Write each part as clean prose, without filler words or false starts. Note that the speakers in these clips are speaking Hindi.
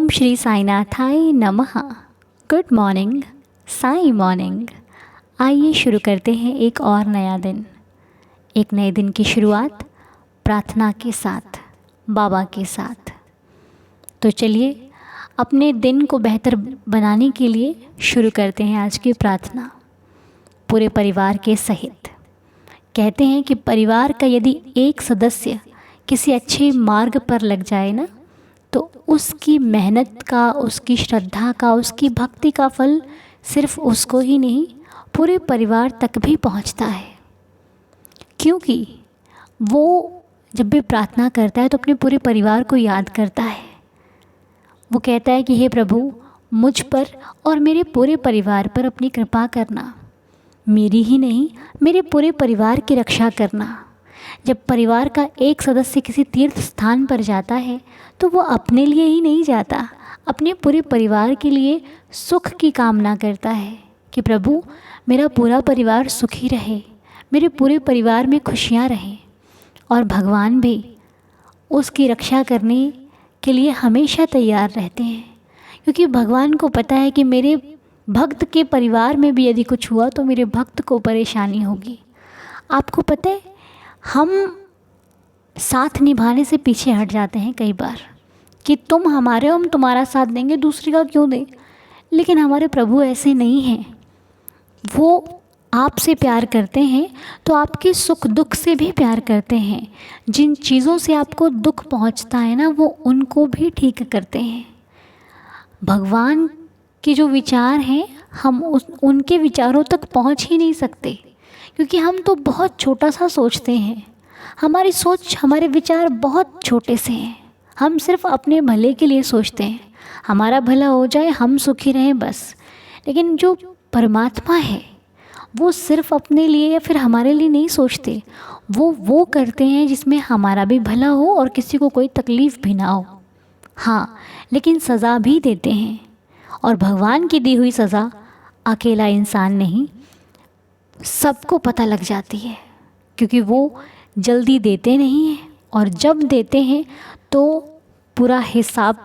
ओम श्री साईनाथाय नमः। Good morning, Sai morning. आइए शुरू करते हैं एक और नया दिन, एक नए दिन की शुरुआत प्रार्थना के साथ, बाबा के साथ। तो चलिए अपने दिन को बेहतर बनाने के लिए शुरू करते हैं आज की प्रार्थना पूरे परिवार के सहित। कहते हैं कि परिवार का यदि एक सदस्य किसी अच्छे मार्ग पर लग जाए ना, तो उसकी मेहनत का, उसकी श्रद्धा का, उसकी भक्ति का फल सिर्फ उसको ही नहीं, पूरे परिवार तक भी पहुंचता है। क्योंकि वो जब भी प्रार्थना करता है तो अपने पूरे परिवार को याद करता है। वो कहता है कि हे प्रभु, मुझ पर और मेरे पूरे परिवार पर अपनी कृपा करना, मेरी ही नहीं मेरे पूरे परिवार की रक्षा करना। जब परिवार का एक सदस्य किसी तीर्थ स्थान पर जाता है तो वो अपने लिए ही नहीं जाता, अपने पूरे परिवार के लिए सुख की कामना करता है कि प्रभु मेरा पूरा परिवार सुखी रहे, मेरे पूरे परिवार में खुशियाँ रहें। और भगवान भी उसकी रक्षा करने के लिए हमेशा तैयार रहते हैं, क्योंकि भगवान को पता है कि मेरे भक्त के परिवार में भी यदि कुछ हुआ तो मेरे भक्त को परेशानी होगी। आपको पता है, हम साथ निभाने से पीछे हट जाते हैं कई बार कि तुम हमारे हो, हम तुम्हारा साथ देंगे, दूसरे का क्यों दें। लेकिन हमारे प्रभु ऐसे नहीं हैं। वो आपसे प्यार करते हैं तो आपके सुख दुख से भी प्यार करते हैं। जिन चीज़ों से आपको दुख पहुंचता है ना, वो उनको भी ठीक करते हैं। भगवान के जो विचार हैं, हम उनके विचारों तक पहुंच ही नहीं सकते, क्योंकि हम तो बहुत छोटा सा सोचते हैं। हमारी सोच, हमारे विचार बहुत छोटे से हैं। हम सिर्फ अपने भले के लिए सोचते हैं, हमारा भला हो जाए, हम सुखी रहें बस। लेकिन जो परमात्मा है वो सिर्फ अपने लिए या फिर हमारे लिए नहीं सोचते। वो करते हैं जिसमें हमारा भी भला हो और किसी को कोई तकलीफ़ भी ना हो। हाँ, लेकिन सज़ा भी देते हैं। और भगवान की दी हुई सज़ा अकेला इंसान नहीं, सबको पता लग जाती है, क्योंकि वो जल्दी देते नहीं हैं, और जब देते हैं तो पूरा हिसाब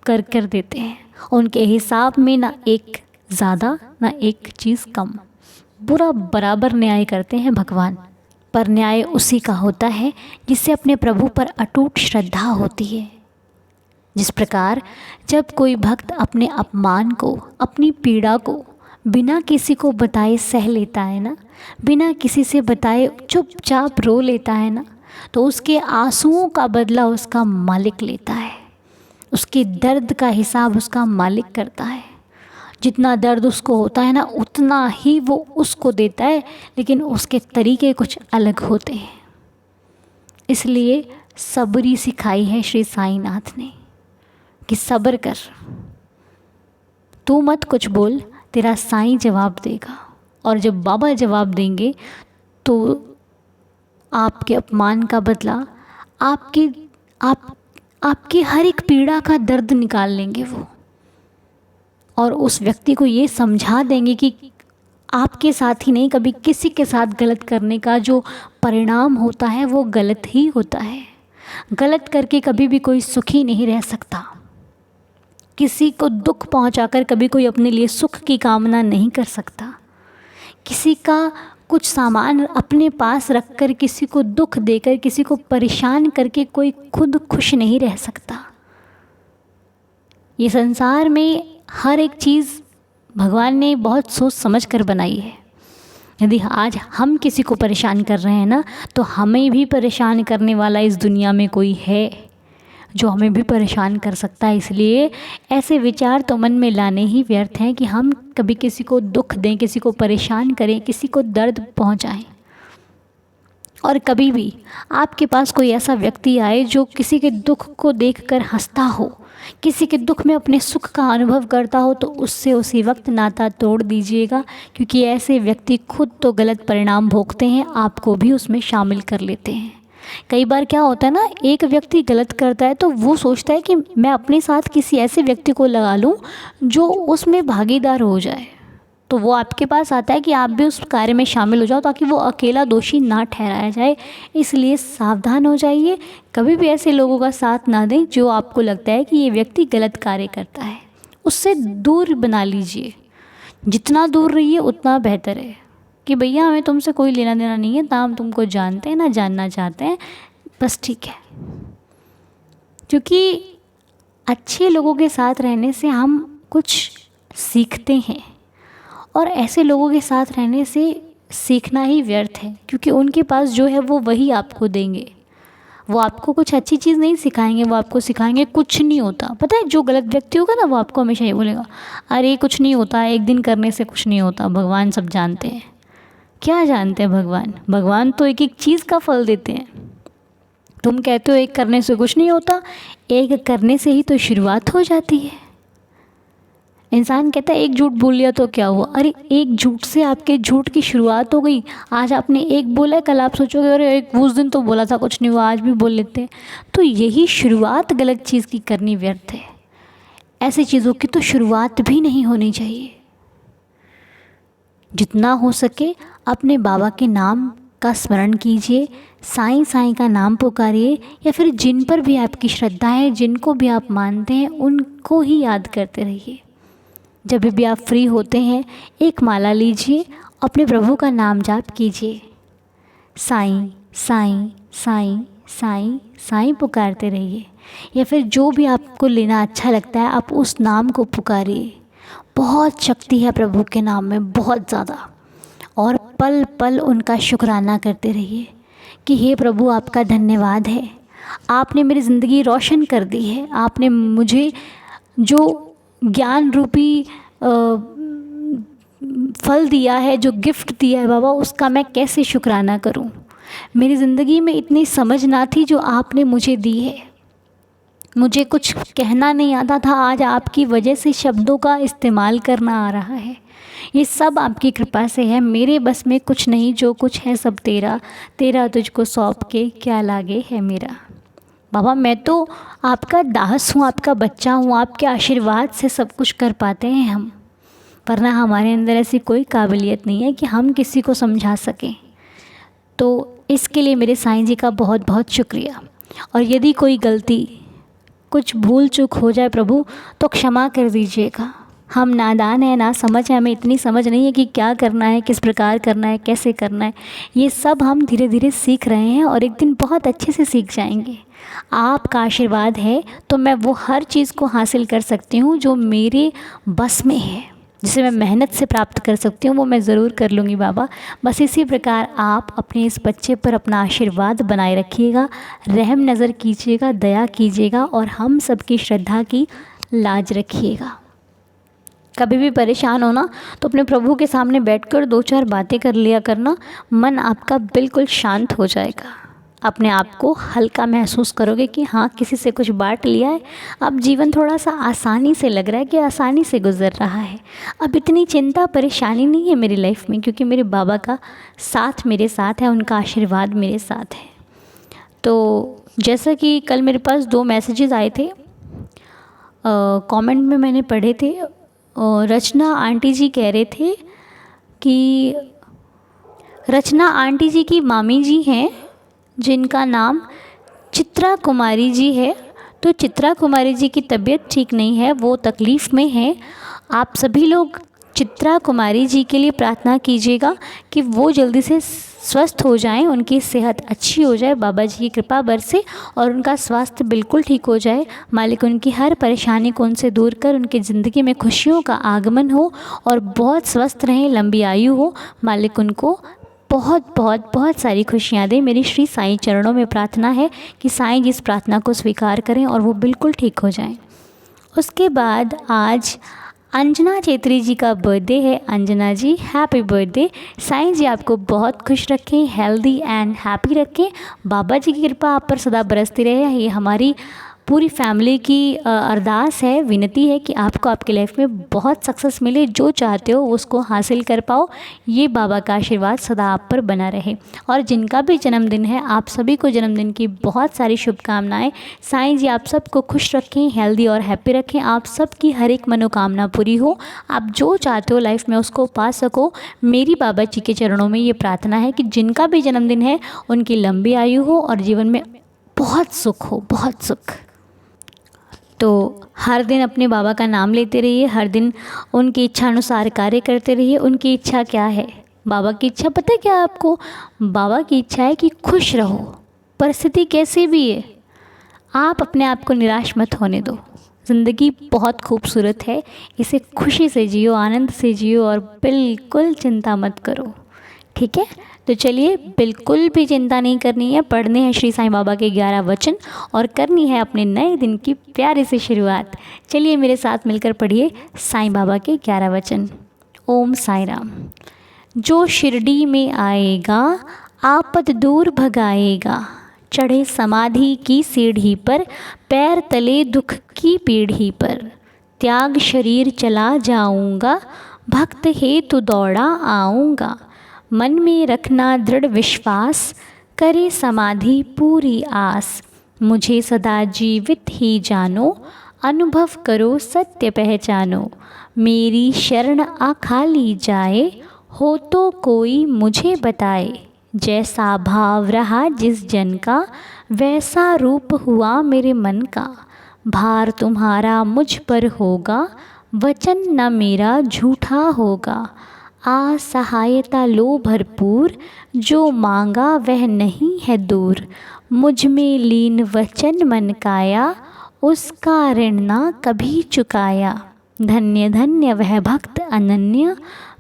कर कर देते हैं। उनके हिसाब में ना एक ज़्यादा ना एक चीज़ कम, पूरा बराबर न्याय करते हैं भगवान। पर न्याय उसी का होता है जिससे अपने प्रभु पर अटूट श्रद्धा होती है। जिस प्रकार जब कोई भक्त अपने अपमान को, अपनी पीड़ा को बिना किसी को बताए सह लेता है ना, बिना किसी से बताए चुपचाप रो लेता है ना, तो उसके आंसुओं का बदला उसका मालिक लेता है। उसके दर्द का हिसाब उसका मालिक करता है। जितना दर्द उसको होता है ना, उतना ही वो उसको देता है, लेकिन उसके तरीके कुछ अलग होते हैं। इसलिए सब्री सिखाई है श्री साईनाथ ने कि सब्र कर, तू मत कुछ बोल, तेरा साईं जवाब देगा। और जब बाबा जवाब देंगे तो आपके अपमान का बदला, आपकी हर एक पीड़ा का दर्द निकाल लेंगे वो, और उस व्यक्ति को ये समझा देंगे कि आपके साथ ही नहीं, कभी किसी के साथ गलत करने का जो परिणाम होता है वो गलत ही होता है। गलत करके कभी भी कोई सुखी नहीं रह सकता। किसी को दुख पहुंचाकर कभी कोई अपने लिए सुख की कामना नहीं कर सकता। किसी का कुछ सामान अपने पास रखकर, किसी को दुख देकर, किसी को परेशान करके कोई खुद खुश नहीं रह सकता। ये संसार में हर एक चीज़ भगवान ने बहुत सोच समझ कर बनाई है। यदि आज हम किसी को परेशान कर रहे हैं ना, तो हमें भी परेशान करने वाला इस दुनिया में कोई है जो हमें भी परेशान कर सकता है। इसलिए ऐसे विचार तो मन में लाने ही व्यर्थ हैं कि हम कभी किसी को दुख दें, किसी को परेशान करें, किसी को दर्द पहुंचाएं। और कभी भी आपके पास कोई ऐसा व्यक्ति आए जो किसी के दुख को देखकर हंसता हो, किसी के दुख में अपने सुख का अनुभव करता हो, तो उससे उसी वक्त नाता तोड़ दीजिएगा, क्योंकि ऐसे व्यक्ति खुद तो गलत परिणाम भोगते हैं, आपको भी उसमें शामिल कर लेते हैं। कई बार क्या होता है ना, एक व्यक्ति गलत करता है तो वो सोचता है कि मैं अपने साथ किसी ऐसे व्यक्ति को लगा लूं जो उसमें भागीदार हो जाए, तो वो आपके पास आता है कि आप भी उस कार्य में शामिल हो जाओ, ताकि वो अकेला दोषी ना ठहराया जाए। इसलिए सावधान हो जाइए, कभी भी ऐसे लोगों का साथ ना दें जो आपको लगता है कि ये व्यक्ति गलत कार्य करता है। उससे दूर बना लीजिए, जितना दूर रहिए उतना बेहतर है। कि भैया हमें तुमसे कोई लेना देना नहीं है, ना हम तुमको जानते हैं ना जानना चाहते हैं, बस ठीक है। क्योंकि अच्छे लोगों के साथ रहने से हम कुछ सीखते हैं, और ऐसे लोगों के साथ रहने से सीखना ही व्यर्थ है, क्योंकि उनके पास जो है वो वही आपको देंगे। वो आपको कुछ अच्छी चीज़ नहीं सिखाएंगे, वो आपको सिखाएंगे कुछ नहीं होता। पता है, जो गलत व्यक्ति होगा ना वो आपको हमेशा ये बोलेगा, अरे कुछ नहीं होता, एक दिन करने से कुछ नहीं होता, भगवान सब जानते हैं। क्या जानते हैं भगवान? भगवान तो एक एक चीज़ का फल देते हैं। तुम कहते हो एक करने से कुछ नहीं होता, एक करने से ही तो शुरुआत हो जाती है। इंसान कहता है एक झूठ बोल लिया तो क्या हुआ? अरे एक झूठ से आपके झूठ की शुरुआत हो गई। आज आपने एक बोला, कल आप सोचोगे अरे एक उस दिन तो बोला था कुछ नहीं हुआ, आज भी बोल लेते हैं। तो यही शुरुआत गलत चीज़ की करनी व्यर्थ है। ऐसी चीज़ों की तो शुरुआत भी नहीं होनी चाहिए। जितना हो सके अपने बाबा के नाम का स्मरण कीजिए, साईं साईं का नाम पुकारिए, या फिर जिन पर भी आपकी श्रद्धा है, जिनको भी आप मानते हैं, उनको ही याद करते रहिए। जब भी आप फ्री होते हैं एक माला लीजिए, अपने प्रभु का नाम जाप कीजिए, साईं साईं साईं साईं साईं पुकारते रहिए। या फिर जो भी आपको लेना अच्छा लगता है आप उस नाम को पुकारिए। बहुत शक्ति है प्रभु के नाम में, बहुत ज़्यादा। और पल पल उनका शुक्राना करते रहिए कि हे प्रभु आपका धन्यवाद है, आपने मेरी ज़िंदगी रोशन कर दी है, आपने मुझे जो ज्ञान रूपी फल दिया है, जो गिफ्ट दिया है बाबा, उसका मैं कैसे शुक्राना करूं। मेरी ज़िंदगी में इतनी समझ ना थी जो आपने मुझे दी है, मुझे कुछ कहना नहीं आता था, आज आपकी वजह से शब्दों का इस्तेमाल करना आ रहा है। ये सब आपकी कृपा से है, मेरे बस में कुछ नहीं, जो कुछ है सब तेरा, तेरा तुझको सौंप के क्या लागे है मेरा। बाबा मैं तो आपका दास हूँ, आपका बच्चा हूँ, आपके आशीर्वाद से सब कुछ कर पाते हैं हम, वरना हमारे अंदर ऐसी कोई काबिलियत नहीं है कि हम किसी को समझा सकें। तो इसके लिए मेरे साईं जी का बहुत बहुत शुक्रिया। और यदि कोई गलती कुछ भूल चूक हो जाए प्रभु तो क्षमा कर दीजिएगा। हम नादान हैं, ना समझ है, हमें इतनी समझ नहीं है कि क्या करना है, किस प्रकार करना है, कैसे करना है। ये सब हम धीरे धीरे सीख रहे हैं और एक दिन बहुत अच्छे से सीख जाएंगे। आपका आशीर्वाद है तो मैं वो हर चीज़ को हासिल कर सकती हूँ जो मेरे बस में है, जिसे मैं मेहनत से प्राप्त कर सकती हूँ, वो मैं ज़रूर कर लूँगी बाबा। बस इसी प्रकार आप अपने इस बच्चे पर अपना आशीर्वाद बनाए रखिएगा, रहम नज़र कीजिएगा, दया कीजिएगा और हम सबकी श्रद्धा की लाज रखिएगा। कभी भी परेशान हो ना तो अपने प्रभु के सामने बैठकर 2-4 बातें कर लिया करना, मन आपका बिल्कुल शांत हो जाएगा। अपने आप को हल्का महसूस करोगे कि हाँ किसी से कुछ बांट लिया है, अब जीवन थोड़ा सा आसानी से लग रहा है कि आसानी से गुजर रहा है। अब इतनी चिंता परेशानी नहीं है मेरी लाइफ में, क्योंकि मेरे बाबा का साथ मेरे साथ है, उनका आशीर्वाद मेरे साथ है। तो जैसा कि कल मेरे पास 2 मैसेजेस आए थे, कमेंट में मैंने पढ़े थे। रचना आंटी जी कह रहे थे कि रचना आंटी जी की मामी जी हैं जिनका नाम चित्रा कुमारी जी है। तो चित्रा कुमारी जी की तबीयत ठीक नहीं है, वो तकलीफ़ में है। आप सभी लोग चित्रा कुमारी जी के लिए प्रार्थना कीजिएगा कि वो जल्दी से स्वस्थ हो जाएं, उनकी सेहत अच्छी हो जाए, बाबा जी की कृपा बरसे और उनका स्वास्थ्य बिल्कुल ठीक हो जाए। मालिक उनकी हर परेशानी को उनसे दूर कर उनकी ज़िंदगी में खुशियों का आगमन हो और बहुत स्वस्थ रहें, लंबी आयु हो। मालिक उनको बहुत बहुत बहुत सारी खुशियाँ दें। मेरी श्री साईं चरणों में प्रार्थना है कि साईं जी इस प्रार्थना को स्वीकार करें और वो बिल्कुल ठीक हो जाएं। उसके बाद आज अंजना चेत्री जी का बर्थडे है। अंजना जी हैप्पी बर्थडे। साईं जी आपको बहुत खुश रखें, हेल्दी एंड हैप्पी रखें। बाबा जी की कृपा आप पर सदा बरसती रहे। ये हमारी पूरी फैमिली की अरदास है, विनती है कि आपको आपकी लाइफ में बहुत सक्सेस मिले, जो चाहते हो उसको हासिल कर पाओ। ये बाबा का आशीर्वाद सदा आप पर बना रहे। और जिनका भी जन्मदिन है, आप सभी को जन्मदिन की बहुत सारी शुभकामनाएं। साईं जी आप सबको खुश रखें, हेल्दी और हैप्पी रखें, आप सबकी हर एक मनोकामना पूरी हो, आप जो चाहते हो लाइफ में उसको पा सको। मेरी बाबा जी के चरणों में ये प्रार्थना है कि जिनका भी जन्मदिन है उनकी लंबी आयु हो और जीवन में बहुत सुख हो, बहुत सुख। तो हर दिन अपने बाबा का नाम लेते रहिए, हर दिन उनकी इच्छा अनुसार कार्य करते रहिए। उनकी इच्छा क्या है? बाबा की इच्छा पता है क्या है आपको? बाबा की इच्छा है कि खुश रहो, परिस्थिति कैसी भी है, आप अपने आप को निराश मत होने दो। ज़िंदगी बहुत खूबसूरत है, इसे खुशी से जियो, आनंद से जियो और बिल्कुल चिंता मत करो। ठीक है, तो चलिए बिल्कुल भी चिंता नहीं करनी है, पढ़ने हैं श्री साईं बाबा के 11 वचन और करनी है अपने नए दिन की प्यारी सी शुरुआत। चलिए मेरे साथ मिलकर पढ़िए साईं बाबा के 11 वचन। ओम साईं राम। जो शिरडी में आएगा आपद दूर भगाएगा, चढ़े समाधि की सीढ़ी पर, पैर तले दुख की पीढ़ी पर, त्याग शरीर चला जाऊंगा, भक्त हेतु दौड़ा आऊँगा, मन में रखना दृढ़ विश्वास, करे समाधि पूरी आस, मुझे सदा जीवित ही जानो, अनुभव करो सत्य पहचानो, मेरी शरण आ खाली जाए, हो तो कोई मुझे बताए, जैसा भाव रहा जिस जन का, वैसा रूप हुआ मेरे मन का, भार तुम्हारा मुझ पर होगा, वचन न मेरा झूठा होगा, आ सहायता लो भरपूर, जो मांगा वह नहीं है दूर, मुझ में लीन वचन मन काया, उसका ऋण ना कभी चुकाया, धन्य धन्य वह भक्त अनन्य,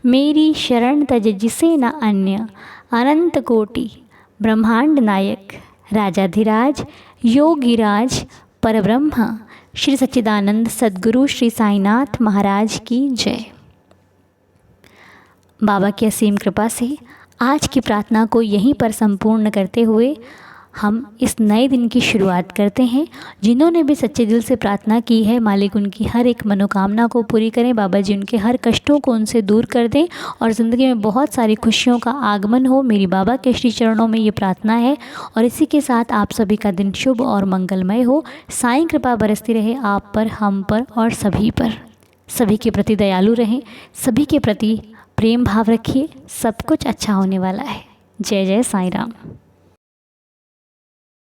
मेरी शरण तज जिसे न अन्य, अनंत कोटि ब्रह्मांड नायक, राजाधिराज योगीराज परब्रह्म श्री सच्चिदानंद सद्गुरु श्री साईनाथ महाराज की जय। बाबा की असीम कृपा से आज की प्रार्थना को यहीं पर संपूर्ण करते हुए हम इस नए दिन की शुरुआत करते हैं। जिन्होंने भी सच्चे दिल से प्रार्थना की है, मालिक उनकी हर एक मनोकामना को पूरी करें, बाबा जी उनके हर कष्टों को उनसे दूर कर दें और ज़िंदगी में बहुत सारी खुशियों का आगमन हो। मेरी बाबा के श्री चरणों में ये प्रार्थना है और इसी के साथ आप सभी का दिन शुभ और मंगलमय हो। साईं कृपा बरसती रहे आप पर, हम पर और सभी पर। सभी के प्रति दयालु रहें, सभी के प्रति प्रेम भाव रखिए, सब कुछ अच्छा होने वाला है। जय जय साईं राम।